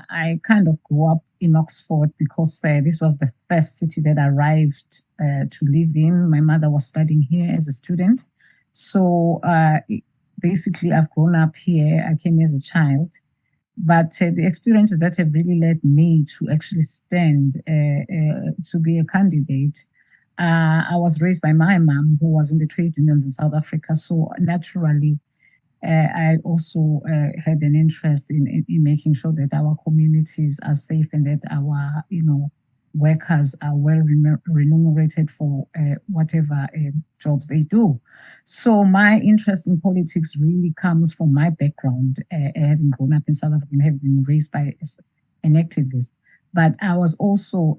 I kind of grew up in Oxford because this was the first city that I arrived to live in. My mother was studying here as a student. So basically, I've grown up here. I came as a child. But the experiences that have really led me to actually stand to be a candidate. I was raised by my mom, who was in the trade unions in South Africa. So naturally, I also had an interest in making sure that our communities are safe and that our, workers are well remunerated for whatever jobs they do. So my interest in politics really comes from my background, having grown up in South Africa and having been raised by an activist. But I was also,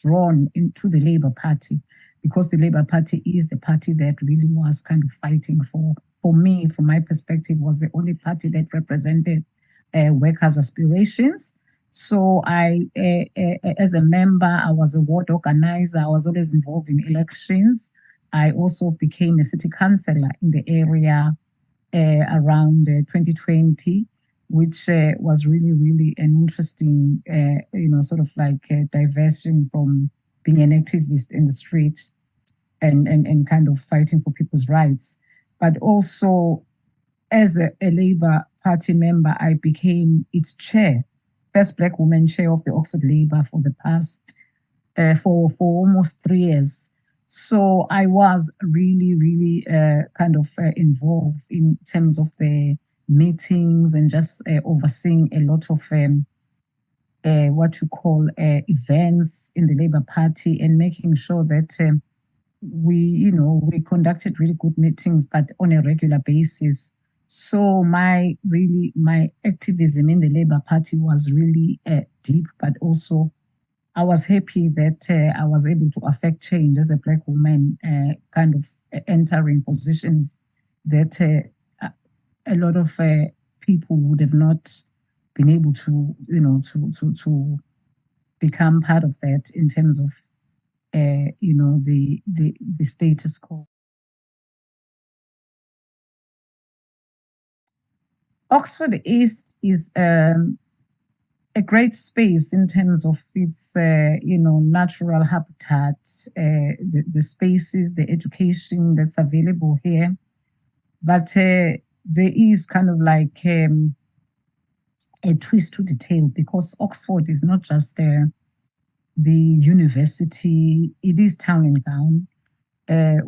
drawn into the Labour Party because the Labour Party is the party that really was kind of fighting for me, from my perspective, was the only party that represented workers' aspirations. So as a member, I was a ward organizer. I was always involved in elections. I also became a city councillor in the area around 2020, which was really, really an interesting, sort of like diversion from being an activist in the street and kind of fighting for people's rights. But also, as a Labour Party member, I became its chair, first Black woman chair of the Oxford Labour for the past, for almost 3 years. So I was really, really kind of involved in terms of the meetings and just overseeing a lot of what you call events in the Labour Party and making sure that we conducted really good meetings, but on a regular basis. So my activism in the Labour Party was really deep, but also I was happy that I was able to affect change as a Black woman, kind of entering positions that a lot of people would have not been able to, to become part of that in terms of the status quo. Oxford East is a great space in terms of its, natural habitat, the spaces, the education that's available here. But there is kind of like a twist to the tale because Oxford is not just the university, it is town and gown. I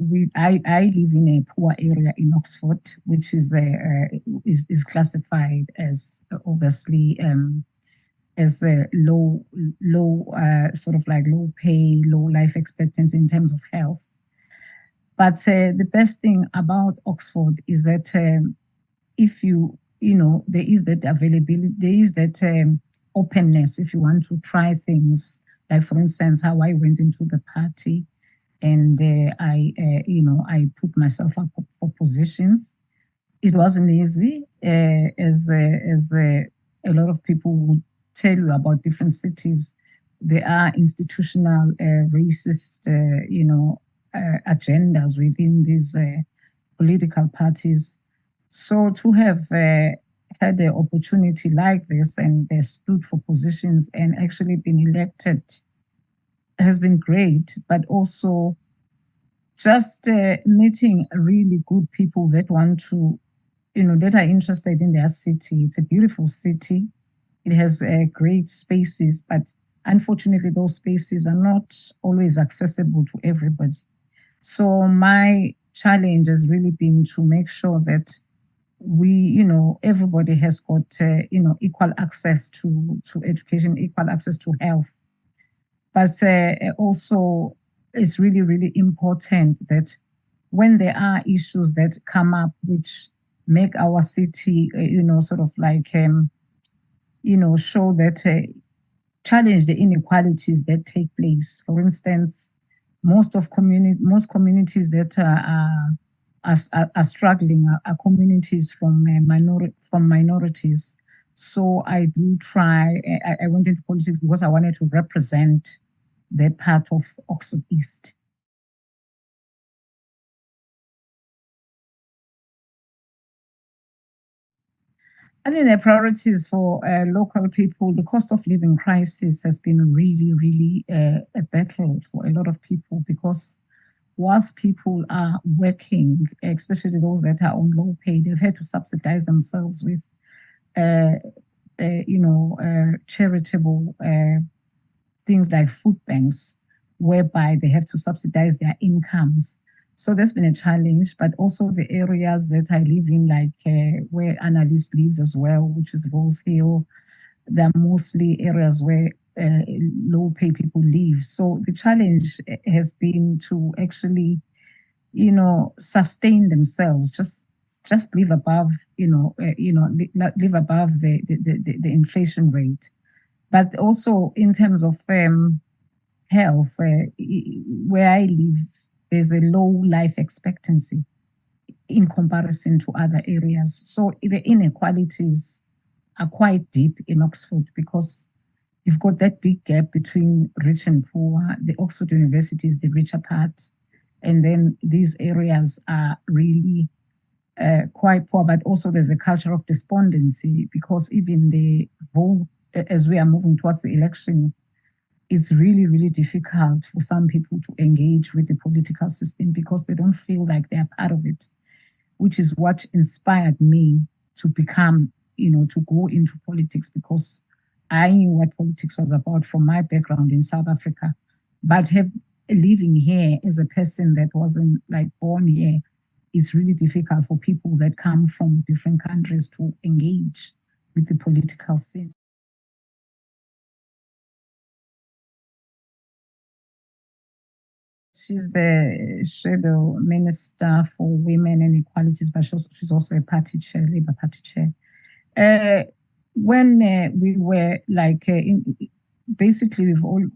live in a poor area in Oxford, which is classified as obviously as a low sort of like low pay, low life expectancy in terms of health. But the best thing about Oxford is that if there is that availability, there is that openness if you want to try things. Like for instance, how I went into the party and I put myself up for positions. It wasn't easy, as a lot of people would tell you about different cities. There are institutional racist, agendas within these political parties. So to have had the opportunity like this and stood for positions and actually been elected has been great, but also just meeting really good people that want to, that are interested in their city. It's a beautiful city. It has great spaces, but unfortunately, those spaces are not always accessible to everybody. So my challenge has really been to make sure that everybody has got, equal access to education, equal access to health. But also, it's really, really important that when there are issues that come up which make our city, sort of like, show that challenge the inequalities that take place. For instance, most communities that are struggling are communities from minorities. So I do try. I went into politics because I wanted to represent that part of Oxford East. I think the priorities for local people, the cost of living crisis has been really, really a battle for a lot of people, because whilst people are working, especially those that are on low pay, they've had to subsidize themselves with, charitable things like food banks, whereby they have to subsidize their incomes. So that's been a challenge, but also the areas that I live in, like where Anneliese lives as well, which is Rose Hill, they're mostly areas where low pay people live. So the challenge has been to actually, sustain themselves, just live above, live above the inflation rate. But also in terms of health, where I live, there's a low life expectancy in comparison to other areas. So the inequalities are quite deep in Oxford, because you've got that big gap between rich and poor. The Oxford University is the richer part, and then these areas are really quite poor. But also there's a culture of despondency, because even the vote, as we are moving towards the election, it's really, really difficult for some people to engage with the political system because they don't feel like they're part of it, which is what inspired me to become, to go into politics, because I knew what politics was about from my background in South Africa. But living here as a person that wasn't like born here, it's really difficult for people that come from different countries to engage with the political scene. She's the shadow minister for women and equalities, but she's also a party chair, Labour Party chair. When we were like, basically,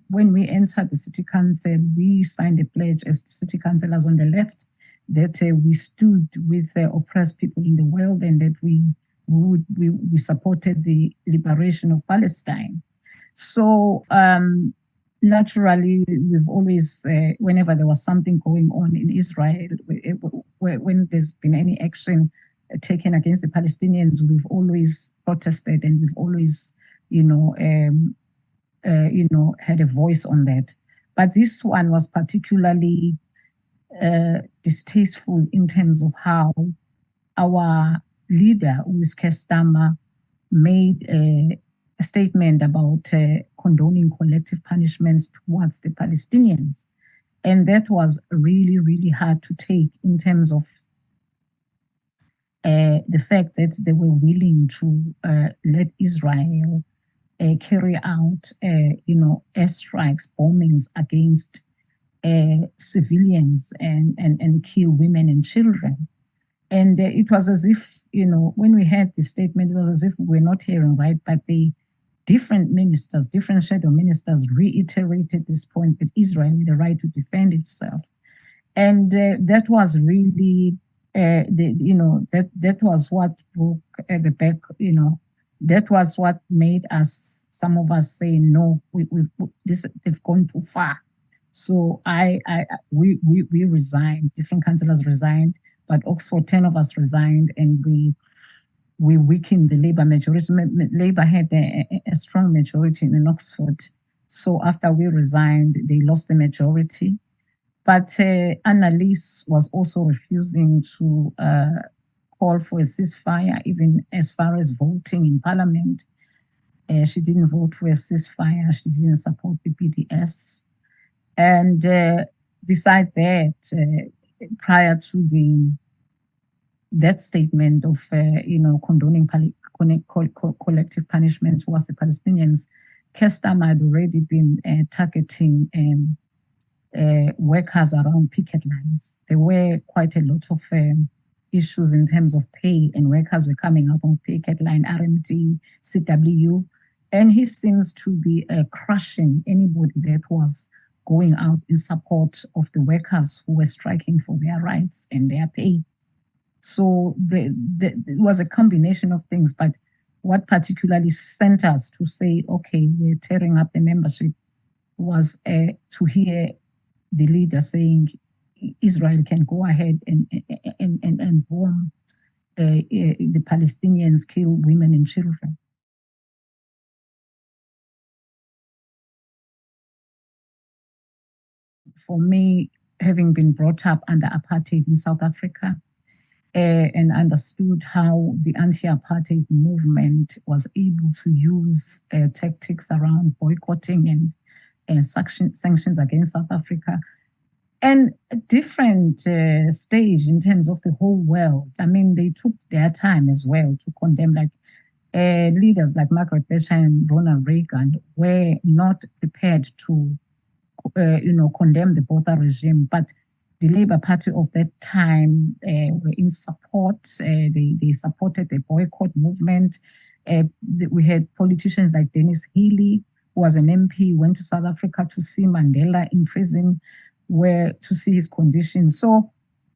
when we entered the city council, we signed a pledge as city councillors on the left that we stood with oppressed people in the world, and that we supported the liberation of Palestine. So naturally, we've always, whenever there was something going on in Israel, when there's been any action taken against the Palestinians, we've always protested, and we've always, had a voice on that. But this one was particularly distasteful in terms of how our leader, who is Kestama, made a statement about condoning collective punishments towards the Palestinians. And that was really, really hard to take, in terms of the fact that they were willing to let Israel carry out, airstrikes, bombings against civilians, and kill women and children. And it was as if, when we had the statement, it was as if we're not hearing right, but the different ministers, different shadow ministers reiterated this point that Israel had the right to defend itself. And that was really, that was what broke the back, that was what made us, some of us say, no, they've gone too far. So we resigned, different councillors resigned, but Oxford, 10 of us resigned, and we weakened the Labour majority. Labour had a strong majority in Oxford. So after we resigned, they lost the majority. But Anneliese was also refusing to call for a ceasefire, even as far as voting in Parliament. She didn't vote for a ceasefire. She didn't support the PDS. And beside that, prior to that statement of condoning collective punishment towards the Palestinians, Kestama had already been targeting workers around picket lines. There were quite a lot of issues in terms of pay, and workers were coming out on picket line, RMT, CW, and he seems to be crushing anybody that was going out in support of the workers who were striking for their rights and their pay. So it was a combination of things, but what particularly sent us to say, okay, we're tearing up the membership, was to hear the leader saying Israel can go ahead and bomb the Palestinians kill women and children. For me, having been brought up under apartheid in South Africa, and understood how the anti-apartheid movement was able to use tactics around boycotting and sanctions against South Africa, and a different stage in terms of the whole world. I mean, they took their time as well to condemn, like leaders like Margaret Thatcher and Ronald Reagan were not prepared to, condemn the Botha regime, but the Labour Party of that time were in support. They supported the boycott movement. We had politicians like Dennis Healy, who was an MP, went to South Africa to see Mandela in prison, where to see his conditions. So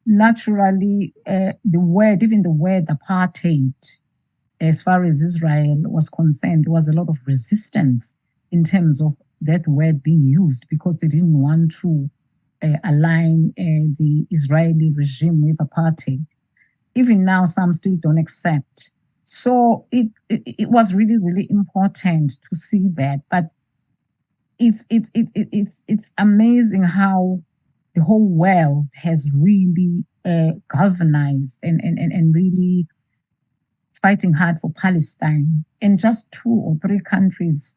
naturally, even the word apartheid, as far as Israel was concerned, there was a lot of resistance in terms of that word being used because they didn't want to align the Israeli regime with apartheid. Even now, some still don't accept. So it was really, really important to see that. But it's amazing how the whole world has really galvanized and really fighting hard for Palestine. And just 2 or 3 countries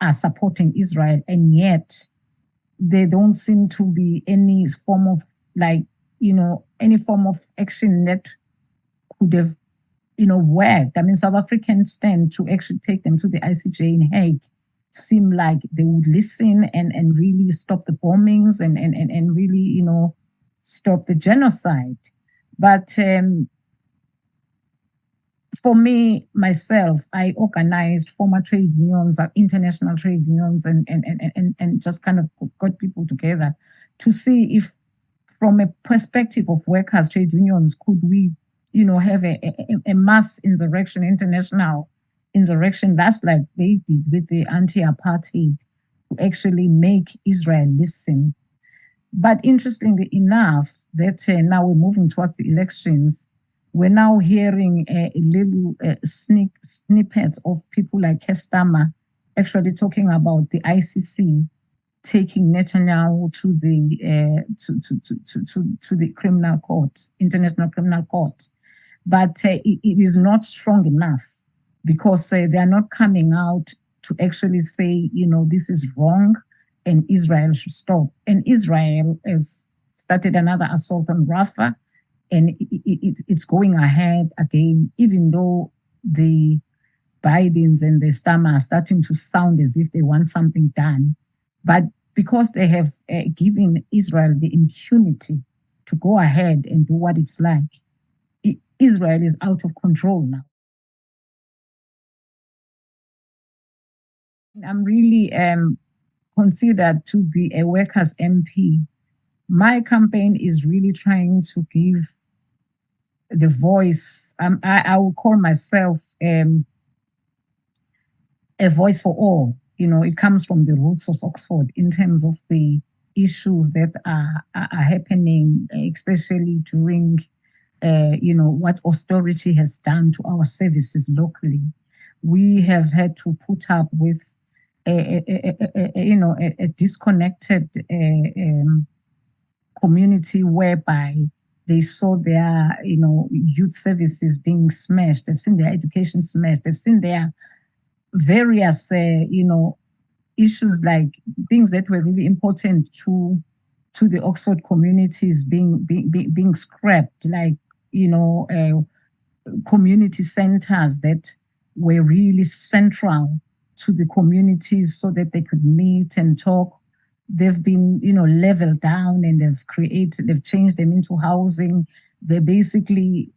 are supporting Israel, and yet there don't seem to be any form of any form of action that could have worked. I mean, South Africans stand to actually take them to the ICJ in Hague seem like they would listen and really stop the bombings and really stop the genocide. But for me, myself, I organized former trade unions, international trade unions, and just kind of got people together to see if, from a perspective of workers, trade unions, could we, have a mass insurrection, international insurrection, that's like they did with the anti-apartheid, to actually make Israel listen. But interestingly enough, that now we're moving towards the elections, we're now hearing a little snippets of people like Kestama actually talking about the ICC taking Netanyahu to the to the criminal court, International Criminal Court. But it is not strong enough because they are not coming out to actually say, this is wrong and Israel should stop. And Israel has started another assault on Rafah, and it's going ahead again, even though the Bidens and the Starmer are starting to sound as if they want something done. But because they have given Israel the impunity to go ahead and do what it's like, Israel is out of control now. I'm really considered to be a workers' MP. My campaign is really trying to give the voice. I will call myself a voice for all. It comes from the roots of Oxford in terms of the issues that are happening, especially during, what austerity has done to our services locally. We have had to put up with a disconnected community whereby they saw their youth services being smashed. They've seen their education smashed. They've seen their various issues, like things that were really important to the Oxford communities being scrapped, like community centers that were really central to the communities so that they could meet and talk. They've been, leveled down, and they've changed them into housing. They're basically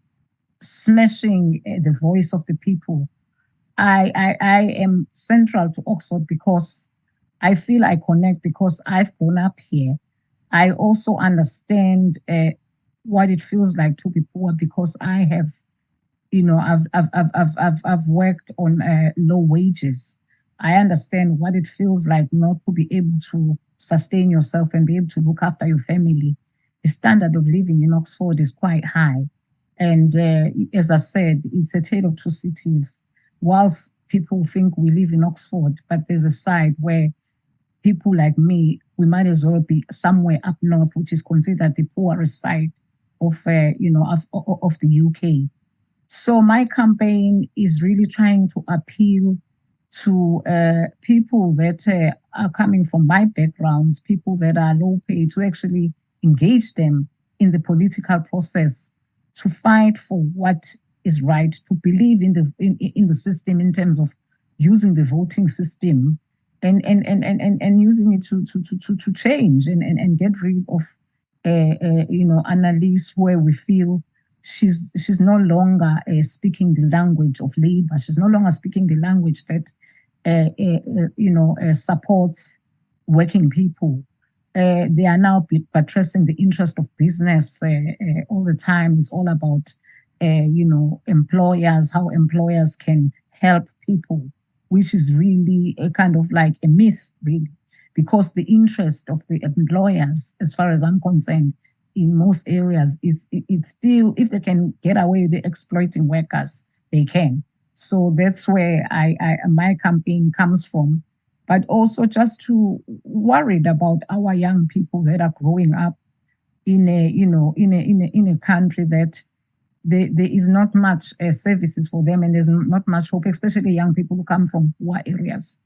smashing the voice of the people. I am central to Oxford because I feel I connect because I've grown up here. I also understand what it feels like to be poor because I have, I've worked on low wages. I understand what it feels like not to be able to sustain yourself and be able to look after your family. The standard of living in Oxford is quite high. And as I said, it's a tale of two cities. Whilst people think we live in Oxford, but there's a side where people like me, we might as well be somewhere up north, which is considered the poorest side of, of the UK. So my campaign is really trying to appeal to people that are coming from my backgrounds, people that are low paid, to actually engage them in the political process, to fight for what is right, to believe in the system in terms of using the voting system and using it to change and get rid of Anneliese, where we feel she's no longer speaking the language of labor. She's no longer speaking the language that supports working people. They are now buttressing the interest of business all the time. It's all about employers, how employers can help people, which is really a kind of like a myth, really, because the interest of the employers, as far as I'm concerned, in most areas, it's still, if they can get away with exploiting workers, they can. So that's where my campaign comes from. But also just to worried about our young people that are growing up in a country that there is not much services for them, and there's not much hope, especially young people who come from poor areas.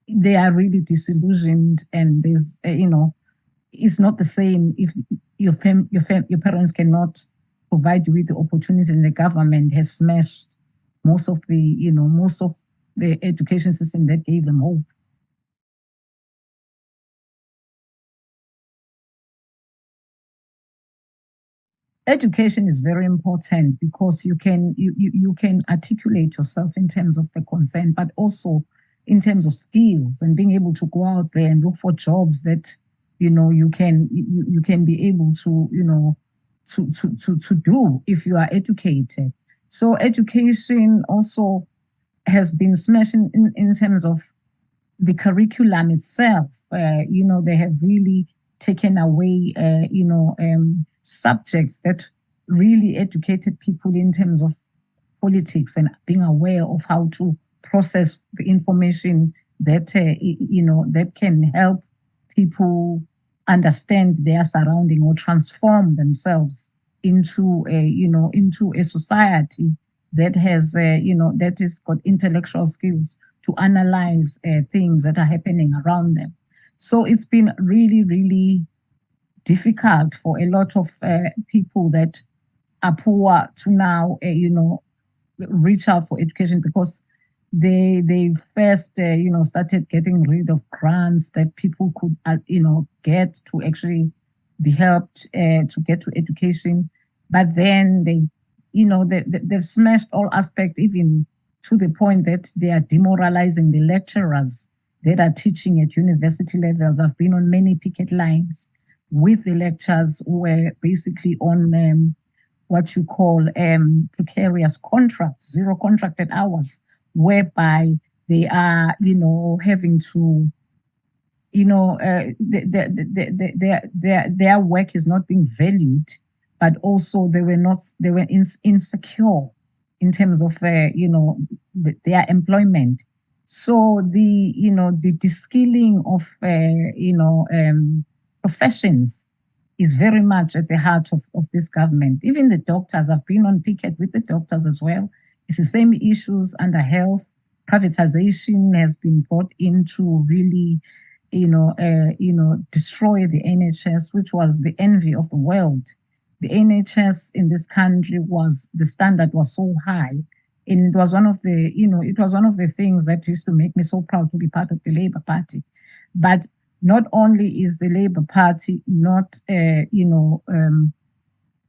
They are really disillusioned, and there's it's not the same if your parents cannot provide you with the opportunities, and the government has smashed most of the education system that gave them hope. Education is very important because you can articulate yourself in terms of the consent, but also in terms of skills and being able to go out there and look for jobs that you can be able to to do if you are educated. So education also has been smashed in terms of the curriculum itself. They have really taken away, subjects that really educated people in terms of politics and being aware of how to process the information that that can help people understand their surrounding or transform themselves into a into a society that has that has got intellectual skills to analyze things that are happening around them. So it's been really, really difficult for a lot of people that are poor to now, reach out for education because they first, started getting rid of grants that people could, get to actually be helped to get to education. But then they've smashed all aspects, even to the point that they are demoralizing the lecturers that are teaching at university levels. I've been on many picket lines with the lecturers who were basically on what you call precarious contracts, zero contracted hours, whereby they are, having to, their work is not being valued, but also they were insecure in terms of, their employment. So the skilling of, professions is very much at the heart of this government. Even the doctors, I've been on picket with the doctors as well. It's the same issues under health. Privatization has been brought in to really, destroy the NHS, which was the envy of the world. The NHS in this country the standard was so high. And it was one of the things that used to make me so proud to be part of the Labour Party. But not only is the Labour Party not,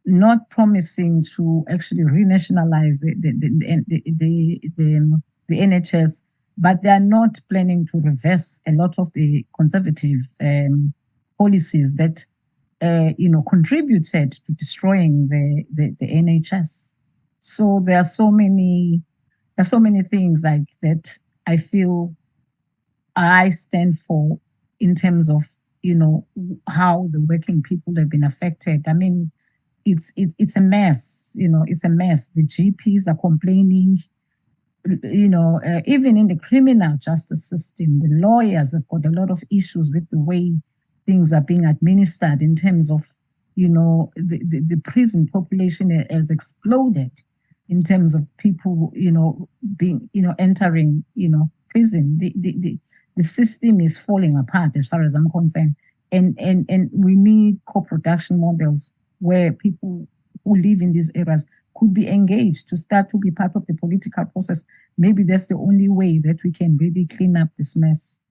not promising to actually renationalize the NHS, but they are not planning to reverse a lot of the conservative policies that contributed to destroying the NHS. So there are so many things like that I feel I stand for in terms of how the working people have been affected. I mean, it's a mess. It's a mess. The GPs are complaining. Even in the criminal justice system, the lawyers have got a lot of issues with the way things are being administered in terms of, the prison population has exploded in terms of people, being, entering, prison. The system is falling apart as far as I'm concerned. And we need co-production models where people who live in these areas could be engaged to start to be part of the political process. Maybe that's the only way that we can really clean up this mess.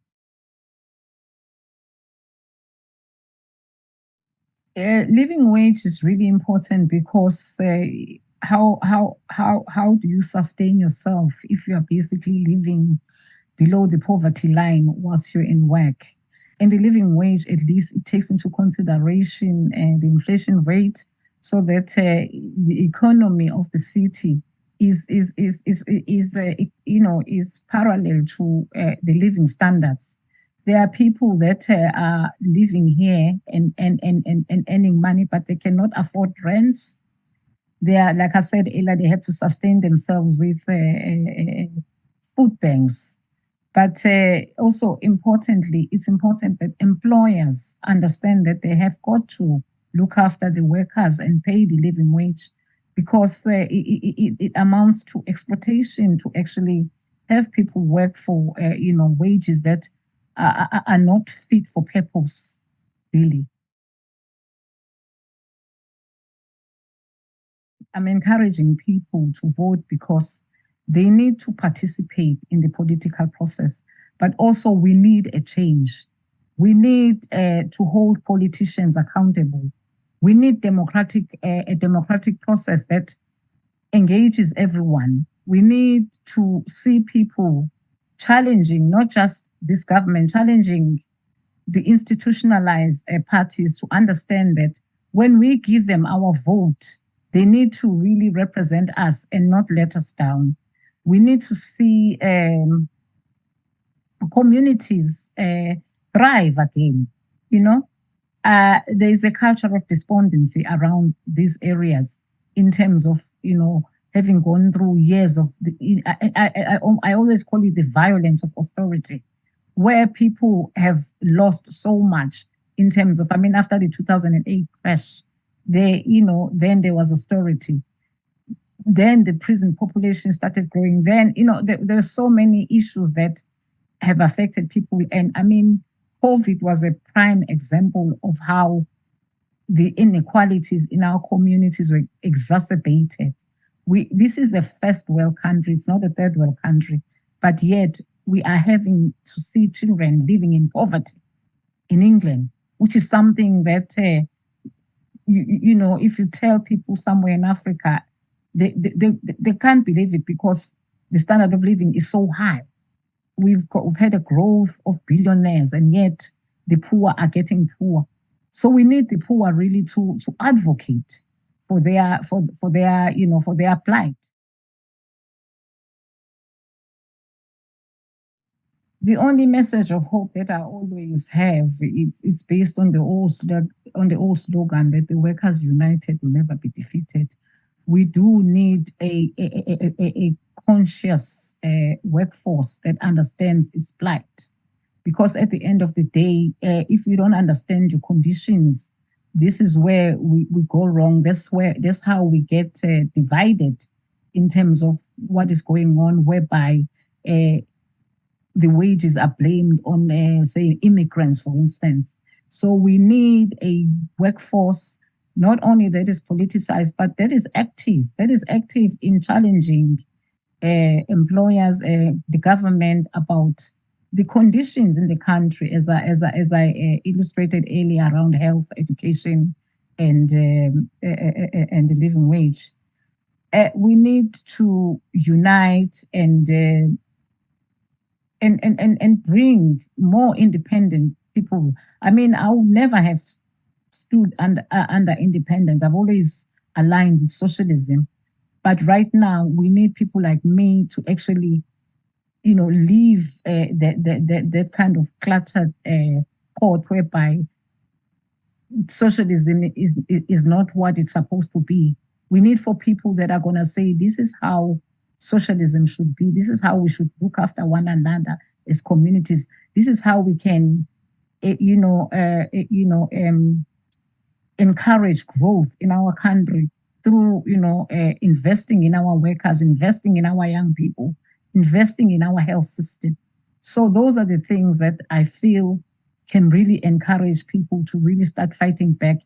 Living wage is really important because how do you sustain yourself if you are basically living below the poverty line whilst you're in work? And the living wage, at least, it takes into consideration the inflation rate, so that the economy of the city is parallel to the living standards. There are people that are living here and earning money, but they cannot afford rents. They are, like I said earlier, they have to sustain themselves with food banks. But also importantly, it's important that employers understand that they have got to look after the workers and pay the living wage, because it amounts to exploitation to actually have people work for wages that are not fit for purpose, really. I'm encouraging people to vote because they need to participate in the political process, but also we need a change. We need to hold politicians accountable. We need a democratic process that engages everyone. We need to see people challenging not just this government, challenging the institutionalized parties to understand that when we give them our vote, they need to really represent us and not let us down. We need to see communities thrive again. There is a culture of despondency around these areas in terms of, having gone through years of I always call it the violence of austerity, where people have lost so much in terms of, after the 2008 crash, then there was austerity. Then the prison population started growing. Then, there are so many issues that have affected people. And COVID was a prime example of how the inequalities in our communities were exacerbated. This is a first world country, it's not a third world country, but yet we are having to see children living in poverty in England, which is something that, if you tell people somewhere in Africa, they can't believe it, because the standard of living is so high. We've had a growth of billionaires, and yet the poor are getting poor. So we need the poor really to advocate for their plight. The only message of hope that I always have is based on the old slogan that the workers united will never be defeated. We do need a conscious workforce that understands its plight, because at the end of the day, if you don't understand your conditions, this is where we go wrong. That's how we get divided in terms of what is going on, whereby the wages are blamed on, say, immigrants, for instance. So we need a workforce not only that is politicized, but that is active in challenging employers, the government, about the conditions in the country, as I illustrated earlier, around health, education, and the living wage. We need to unite and bring more independent people. I would never have stood under independent. I've always aligned with socialism. But right now, we need people like me to actually, leave that kind of cluttered court, whereby socialism is not what it's supposed to be. We need for people that are going to say, this is how socialism should be. This is how we should look after one another as communities. This is how we can, encourage growth in our country through, investing in our workers, investing in our young people, investing in our health system. So those are the things that I feel can really encourage people to really start fighting back,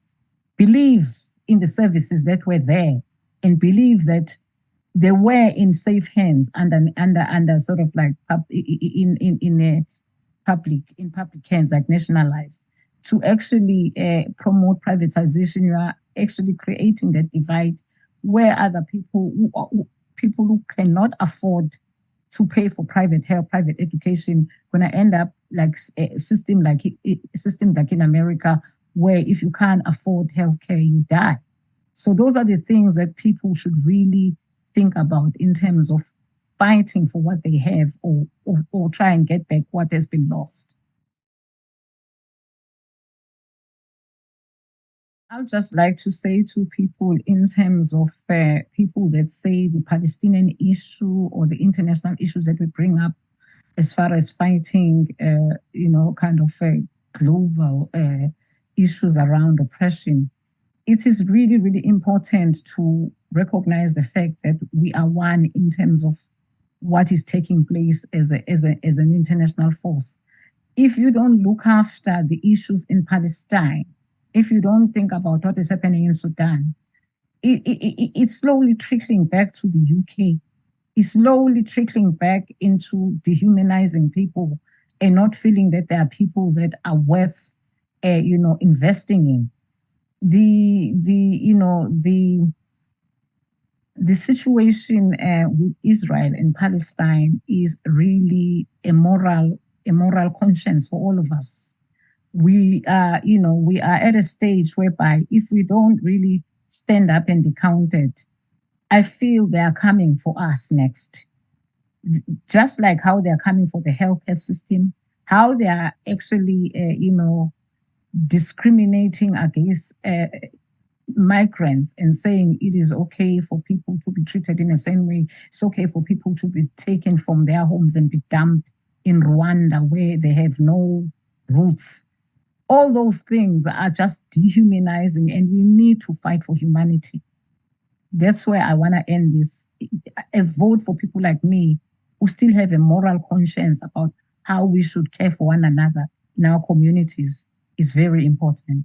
believe in the services that were there, and believe that they were in safe hands under sort of like in public hands, like nationalized. To actually promote privatization, you are actually creating that divide where other people who cannot afford to pay for private health, private education, going to end up like a system like in America, where if you can't afford healthcare, you die. So those are the things that people should really think about in terms of fighting for what they have, or try and get back what has been lost. I'd just like to say to people in terms of people that say the Palestinian issue or the international issues that we bring up as far as fighting, kind of global issues around oppression, it is really, really important to recognize the fact that we are one in terms of what is taking place as an international force. If you don't look after the issues in Palestine, if you don't think about what is happening in Sudan, it's slowly trickling back to the UK. It's slowly trickling back into dehumanizing people and not feeling that there are people that are worth, investing in. The situation with Israel and Palestine is really a moral conscience for all of us. We are at a stage whereby if we don't really stand up and be counted, I feel they are coming for us next. Just like how they are coming for the healthcare system, how they are actually, discriminating against migrants and saying it is okay for people to be treated in the same way. It's okay for people to be taken from their homes and be dumped in Rwanda where they have no roots. All those things are just dehumanizing, and we need to fight for humanity. That's where I want to end this. A vote for people like me who still have a moral conscience about how we should care for one another in our communities is very important.